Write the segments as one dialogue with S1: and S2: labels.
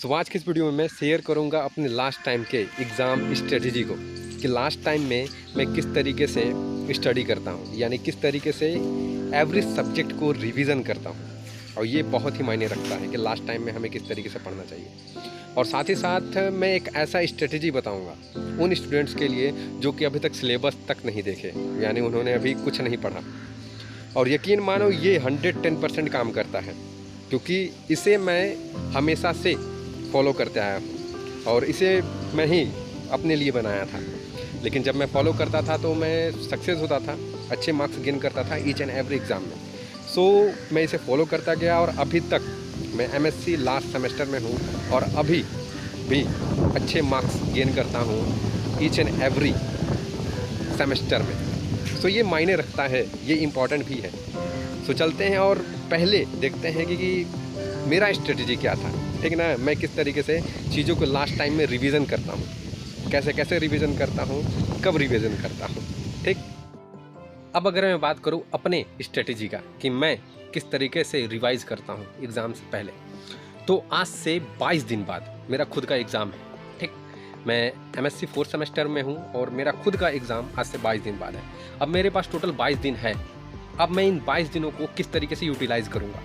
S1: सो आज की इस वीडियो में मैं शेयर करूंगा अपने लास्ट टाइम के एग्ज़ाम स्ट्रेटजी को कि लास्ट टाइम में मैं किस तरीके से स्टडी करता हूं, यानी किस तरीके से एवरी सब्जेक्ट को रिवीजन करता हूं। और ये बहुत ही मायने रखता है कि लास्ट टाइम में हमें किस तरीके से पढ़ना चाहिए। और साथ ही साथ मैं एक ऐसा स्ट्रेटजी बताऊंगा उन स्टूडेंट्स के लिए जो कि अभी तक सिलेबस तक नहीं देखे, यानी उन्होंने अभी कुछ नहीं पढ़ा। और यकीन मानो ये 110% काम करता है, क्योंकि इसे मैं हमेशा से फॉलो करते आया हूँ और इसे मैं ही अपने लिए बनाया था। लेकिन जब मैं फॉलो करता था तो मैं सक्सेस होता था, अच्छे मार्क्स गेन करता था ईच एंड एवरी एग्ज़ाम में। सो मैं इसे फॉलो करता गया और अभी तक मैं MSc लास्ट सेमेस्टर में हूँ और अभी भी अच्छे मार्क्स गेन करता हूँ ईच एंड एवरी सेमेस्टर में। सो ये मायने रखता है, ये इम्पॉर्टेंट भी है। सो चलते हैं और पहले देखते हैं कि मेरा स्ट्रेटजी क्या था, ठीक है ना। मैं किस तरीके से चीज़ों को लास्ट टाइम में रिवीजन करता हूँ, कैसे कैसे रिवीजन करता हूँ, कब रिवीजन करता हूँ, ठीक। अब अगर मैं बात करूँ अपने स्ट्रेटजी का कि मैं किस तरीके से रिवाइज करता हूँ एग्ज़ाम से पहले, तो आज से 22 दिन बाद मेरा खुद का एग्ज़ाम है, ठीक। मैं MSc 4th सेमेस्टर में हूँ और मेरा खुद का एग्ज़ाम आज से 22 दिन बाद है। अब मेरे पास टोटल 22 दिन है। अब मैं इन 22 दिनों को किस तरीके से यूटिलाइज़ करूँगा।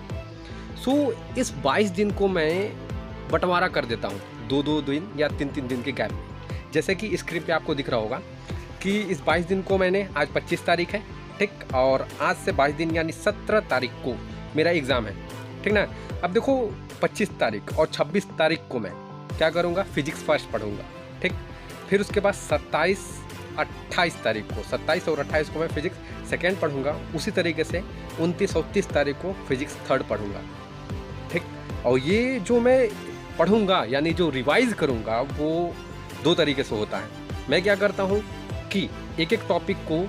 S1: सो इस 22 दिन को मैं बंटवारा कर देता हूँ 2-2 दिन या 3-3 दिन के गैप में। जैसे कि स्क्रीन पे आपको दिख रहा होगा कि इस 22 दिन को मैंने, आज 25 तारीख है, ठीक, और आज से 22 दिन यानी 17 तारीख को मेरा एग्ज़ाम है, ठीक ना। अब देखो 25 तारीख और 26 तारीख को मैं क्या करूँगा, फिजिक्स फर्स्ट पढ़ूँगा, ठीक। फिर उसके बाद 27-28 तारीख को, 27 और 28 को मैं फिजिक्स सेकेंड पढ़ूँगा। उसी तरीके से 29 और 30 तारीख को फिजिक्स थर्ड पढ़ूँगा, ठीक। और ये जो मैं पढ़ूँगा यानी जो रिवाइज़ करूँगा वो 2 तरीके से होता है। मैं क्या करता हूँ कि एक एक टॉपिक को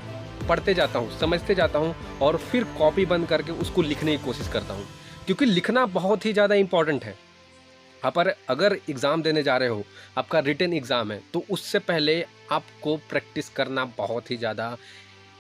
S1: पढ़ते जाता हूँ, समझते जाता हूँ और फिर कॉपी बंद करके उसको लिखने की कोशिश करता हूँ, क्योंकि लिखना बहुत ही ज़्यादा इम्पॉर्टेंट है। पर अगर एग्ज़ाम देने जा रहे हो, आपका रिटन एग्ज़ाम है, तो उससे पहले आपको प्रैक्टिस करना बहुत ही ज़्यादा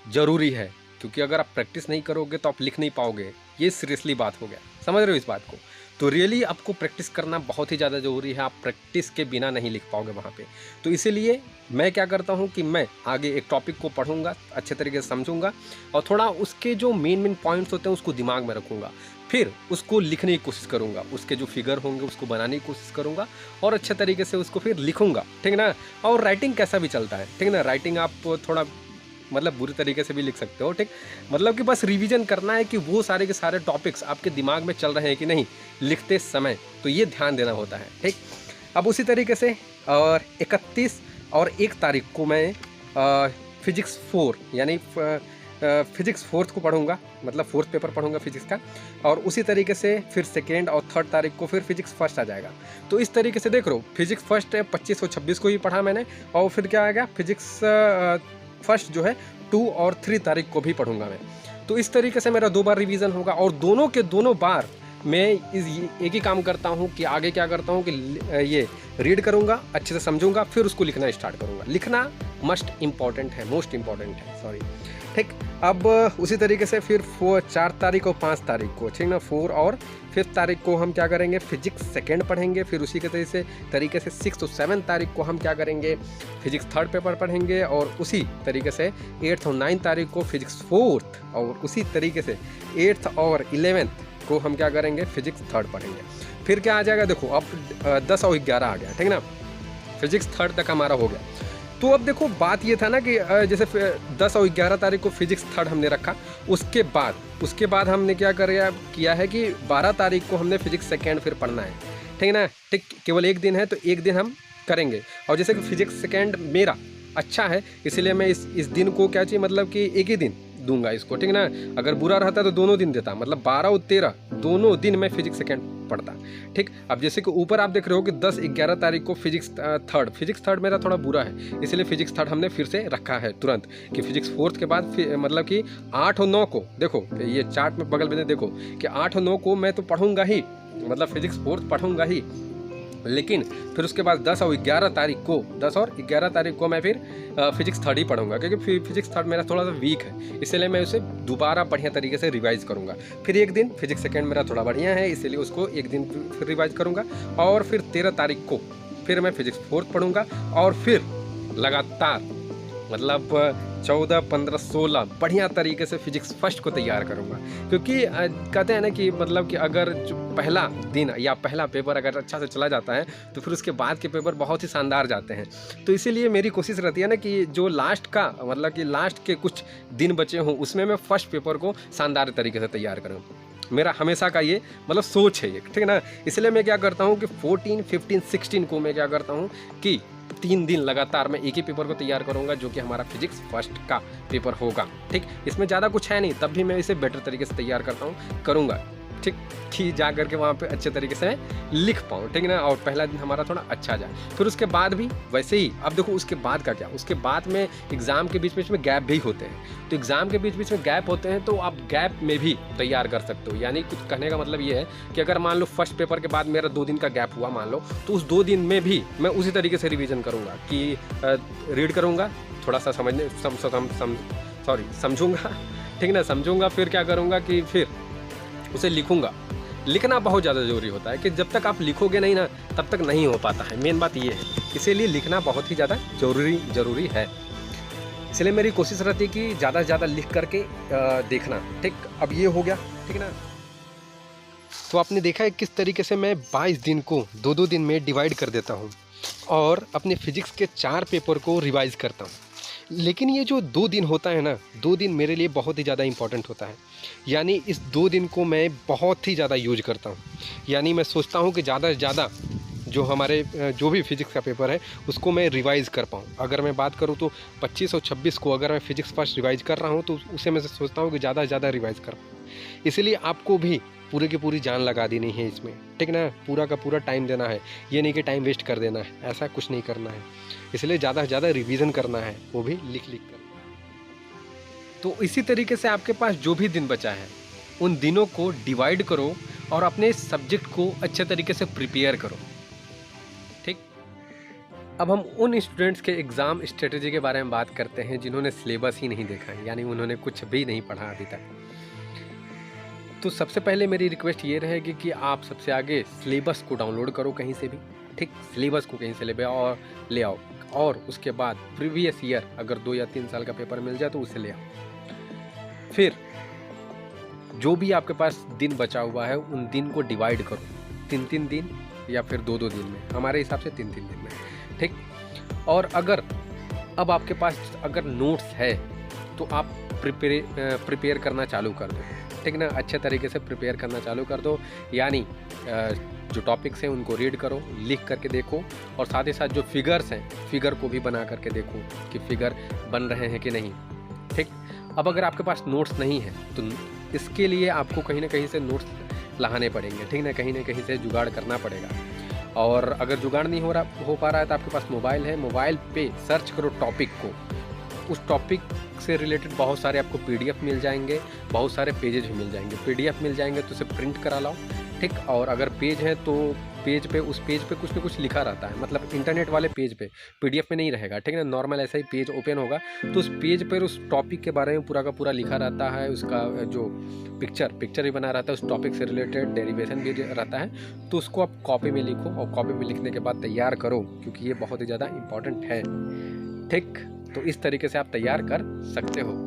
S1: ज़रूरी है, क्योंकि अगर आप प्रैक्टिस नहीं करोगे तो आप लिख नहीं पाओगे। ये सीरियसली बात हो गया, समझ रहे हो इस बात को। तो रियली आपको प्रैक्टिस करना बहुत ही ज़्यादा ज़रूरी है, आप प्रैक्टिस के बिना नहीं लिख पाओगे वहाँ पे। तो इसीलिए मैं क्या करता हूँ कि मैं आगे एक टॉपिक को पढ़ूँगा, अच्छे तरीके से समझूंगा और थोड़ा उसके जो मेन पॉइंट्स होते हैं उसको दिमाग में रखूँगा, फिर उसको लिखने की कोशिश करूँगा, उसके जो फिगर होंगे उसको बनाने की कोशिश करूँगा और अच्छे तरीके से उसको फिर लिखूँगा, ठीक ना। और राइटिंग कैसा भी चलता है, ठीक ना। राइटिंग आप थोड़ा मतलब बुरी तरीके से भी लिख सकते हो, ठीक। मतलब कि बस रिवीजन करना है कि वो सारे के सारे टॉपिक्स आपके दिमाग में चल रहे हैं कि नहीं लिखते समय, तो ये ध्यान देना होता है, ठीक। अब उसी तरीके से और 31 और 1 तारीख को मैं फिजिक्स 4 यानी फिजिक्स 4th को पढ़ूंगा, मतलब 4th पेपर पढ़ूंगा फिजिक्स का। और उसी तरीके से फिर 2nd और 3rd तारीख को फिर फिजिक्स फर्स्ट आ जाएगा। तो इस तरीके से देख लो, फिजिक्स फर्स्ट 25 और 26 को ही पढ़ा मैंने, और फिर क्या आएगा फिजिक्स फर्स्ट जो है 2 और 3 तारीख को भी पढ़ूंगा मैं। तो इस तरीके से मेरा 2 बार रिवीजन होगा और दोनों के दोनों बार मैं एक ही काम करता हूँ कि आगे क्या करता हूँ कि ये रीड करूँगा, अच्छे से समझूंगा, फिर उसको लिखना स्टार्ट करूँगा। लिखना मस्ट इम्पॉर्टेंट है, मोस्ट इम्पॉर्टेंट है, सॉरी, ठीक। अब उसी तरीके से फिर 4 तारीख और 5 तारीख को, ठीक ना, 4 और 5 तारीख को हम क्या करेंगे, फिजिक्स सेकेंड पढ़ेंगे। फिर उसी के तरीके से 6 और 7 तारीख को हम क्या करेंगे, फिजिक्स थर्ड पेपर पढ़ेंगे। और उसी तरीके से 8 और 9 तारीख को फिजिक्स 4th, और उसी तरीके से 8th और 11th को हम क्या करेंगे, फिजिक्स थर्ड पढ़ेंगे। फिर क्या आ जाएगा, देखो अब 10 और 11 आ गया, ठीक ना, फिजिक्स थर्ड तक हमारा हो गया। तो अब देखो बात ये था ना कि जैसे 10 और 11 तारीख को फिजिक्स थर्ड हमने रखा, उसके बाद हमने क्या किया है कि 12 तारीख को हमने फिजिक्स सेकेंड फिर पढ़ना है, ठीक है ना, ठीक। केवल एक दिन है तो एक दिन हम करेंगे। और जैसे कि फिजिक्स सेकेंड मेरा अच्छा है, इसलिए मैं इस दिन को क्या चाहिए, मतलब कि एक ही दिन दूंगा इसको, ठीक ना। अगर बुरा रहता तो दोनों दिन देता, मतलब 12 और 13 दोनों दिन मैं फिजिक्स सेकेंड पढ़ता, ठीक। अब जैसे कि ऊपर आप देख रहे हो कि 10-11 तारीख को फिजिक्स थर्ड मेरा थोड़ा बुरा है, इसलिए फिजिक्स थर्ड हमने फिर से रखा है तुरंत कि फिजिक्स 4th के बाद मतलब कि 8 और 9 को, देखो ये चार्ट में बगल में देखो कि 8 और 9 को मैं तो पढ़ूंगा ही, मतलब फिजिक्स 4th पढ़ूंगा ही। लेकिन फिर उसके बाद 10 और 11 तारीख को मैं फिर फिजिक्स थर्ड ही पढ़ूंगा, क्योंकि फिजिक्स थर्ड मेरा थोड़ा सा वीक है, इसलिए मैं उसे दोबारा बढ़िया तरीके से रिवाइज़ करूंगा। फिर एक दिन फिजिक्स सेकेंड मेरा थोड़ा बढ़िया है, इसीलिए उसको एक दिन फिर रिवाइज़ करूंगा। और फिर 13 तारीख को फिर मैं फिजिक्स फोर्थ पढ़ूंगा, और फिर लगातार मतलब 14, 15, 16 बढ़िया तरीके से फिजिक्स फर्स्ट को तैयार करूंगा। क्योंकि कहते हैं ना कि मतलब कि अगर जो पहला दिन या पहला पेपर अगर अच्छा से चला जाता है तो फिर उसके बाद के पेपर बहुत ही शानदार जाते हैं। तो इसीलिए मेरी कोशिश रहती है ना कि जो लास्ट का मतलब कि लास्ट के कुछ दिन बचे हों उसमें मैं फर्स्ट पेपर को शानदार तरीके से तैयार करूँ। मेरा हमेशा का ये मतलब सोच है ये, ठीक है ना। इसलिए मैं क्या करता हूँ कि 14, 15, 16 को मैं क्या करता हूँ कि 3 दिन लगातार मैं एक ही पेपर को तैयार करूंगा, जो कि हमारा फिजिक्स फर्स्ट का पेपर होगा। ठीक, इसमें ज़्यादा कुछ है नहीं, तब भी मैं इसे बेटर तरीके से तैयार करूंगा। ठीक, कि जा करके वहाँ पे अच्छे तरीके से लिख पाऊँ, ठीक है ना, और पहला दिन हमारा थोड़ा अच्छा जाए। फिर उसके बाद भी वैसे ही। अब देखो उसके बाद का क्या, उसके बाद में एग्ज़ाम के बीच में गैप भी होते हैं। तो एग्ज़ाम के बीच में गैप होते हैं तो आप गैप में भी तैयार कर सकते हो। यानी कुछ कहने का मतलब ये है कि अगर मान लो फर्स्ट पेपर के बाद मेरा 2 दिन का गैप हुआ मान लो, तो उस 2 दिन में भी मैं उसी तरीके से रिविज़न करूँगा कि रीड करूँगा, थोड़ा सा समझूंगा, ठीक ना, समझूंगा। फिर क्या करूँगा कि फिर उसे लिखूंगा। लिखना बहुत ज़्यादा ज़रूरी होता है कि जब तक आप लिखोगे नहीं ना तब तक नहीं हो पाता है, मेन बात ये है। इसीलिए लिखना बहुत ही ज़्यादा ज़रूरी है। इसलिए मेरी कोशिश रहती है कि ज़्यादा से ज़्यादा लिख करके देखना। ठीक, अब ये हो गया, ठीक है ना। तो आपने देखा है किस तरीके से मैं 22 दिन को 2-2 दिन में डिवाइड कर देता हूँ और अपने फिजिक्स के 4 पेपर को रिवाइज़ करता हूँ। लेकिन ये जो 2 दिन होता है ना, 2 दिन मेरे लिए बहुत ही ज़्यादा इम्पॉर्टेंट होता है। यानी इस 2 दिन को मैं बहुत ही ज़्यादा यूज करता हूँ। यानी मैं सोचता हूँ कि ज़्यादा से ज़्यादा जो हमारे जो भी फिजिक्स का पेपर है उसको मैं रिवाइज़ कर पाऊँ। अगर मैं बात करूँ तो 25 और 26 को अगर मैं फिजिक्स फर्स्ट रिवाइज़ कर रहा हूँ तो उसे मैं सोचता हूँ कि ज़्यादा से ज़्यादा रिवाइज़ कर पाऊँ। इसलिए आपको भी पूरे की पूरी जान लगा देनी है इसमें, ठीक ना, पूरा का पूरा टाइम देना है। ये नहीं कि टाइम वेस्ट कर देना है, ऐसा कुछ नहीं करना है। इसलिए ज़्यादा से ज़्यादा रिवीजन करना है, वो भी लिख कर। तो इसी तरीके से आपके पास जो भी दिन बचा है उन दिनों को डिवाइड करो और अपने सब्जेक्ट को अच्छे तरीके से प्रिपेयर करो। ठीक, अब हम उन स्टूडेंट्स के एग्ज़ाम स्ट्रेटजी के बारे में बात करते हैं जिन्होंने सिलेबस ही नहीं देखा है, यानी उन्होंने कुछ भी नहीं पढ़ा अभी तक। तो सबसे पहले मेरी रिक्वेस्ट ये रहेगी कि आप सबसे आगे सिलेबस को डाउनलोड करो कहीं से भी। ठीक, सिलेबस को कहीं से ले आओ और उसके बाद प्रीवियस ईयर अगर 2 या 3 साल का पेपर मिल जाए तो उसे ले आओ। फिर जो भी आपके पास दिन बचा हुआ है उन दिन को डिवाइड करो 3-3 दिन या फिर 2-2 दिन में, हमारे हिसाब से 3-3 दिन में। ठीक, और अगर अब आपके पास अगर नोट्स है तो आप प्रिपेयर करना चालू कर दो। ठीक ना, अच्छे तरीके से प्रिपेयर करना चालू कर दो। यानी जो टॉपिक्स हैं उनको रीड करो, लिख करके देखो, और साथ ही साथ जो फिगर्स हैं फिगर को भी बना करके देखो कि फिगर बन रहे हैं कि नहीं। ठीक, अब अगर आपके पास नोट्स नहीं है तो इसके लिए आपको कहीं ना कहीं से नोट्स लाने पड़ेंगे। ठीक ना, कहीं कहीं से जुगाड़ करना पड़ेगा। और अगर जुगाड़ नहीं हो पा रहा है तो आपके पास मोबाइल है, मोबाइल पे सर्च करो टॉपिक को, उस टॉपिक से रिलेटेड बहुत सारे आपको पीडीएफ मिल जाएंगे, बहुत सारे पेजेज भी मिल जाएंगे। पीडीएफ मिल जाएंगे तो उसे प्रिंट करा लाओ। ठीक, और अगर पेज है तो उस पेज पे कुछ ना कुछ लिखा रहता है, मतलब इंटरनेट वाले पेज पे, पीडीएफ में नहीं रहेगा। ठीक है ना, नॉर्मल ऐसा ही पेज ओपन होगा तो उस पेज पर उस टॉपिक के बारे में पूरा का पूरा लिखा रहता है। उसका जो पिक्चर भी बना रहता है, उस टॉपिक से रिलेटेड डेरिवेशन भी रहता है। तो उसको आप कॉपी में लिखो और कॉपी में लिखने के बाद तैयार करो, क्योंकि ये बहुत ही ज़्यादा इम्पॉर्टेंट है। ठीक, तो इस तरीके से आप तैयार कर सकते हो।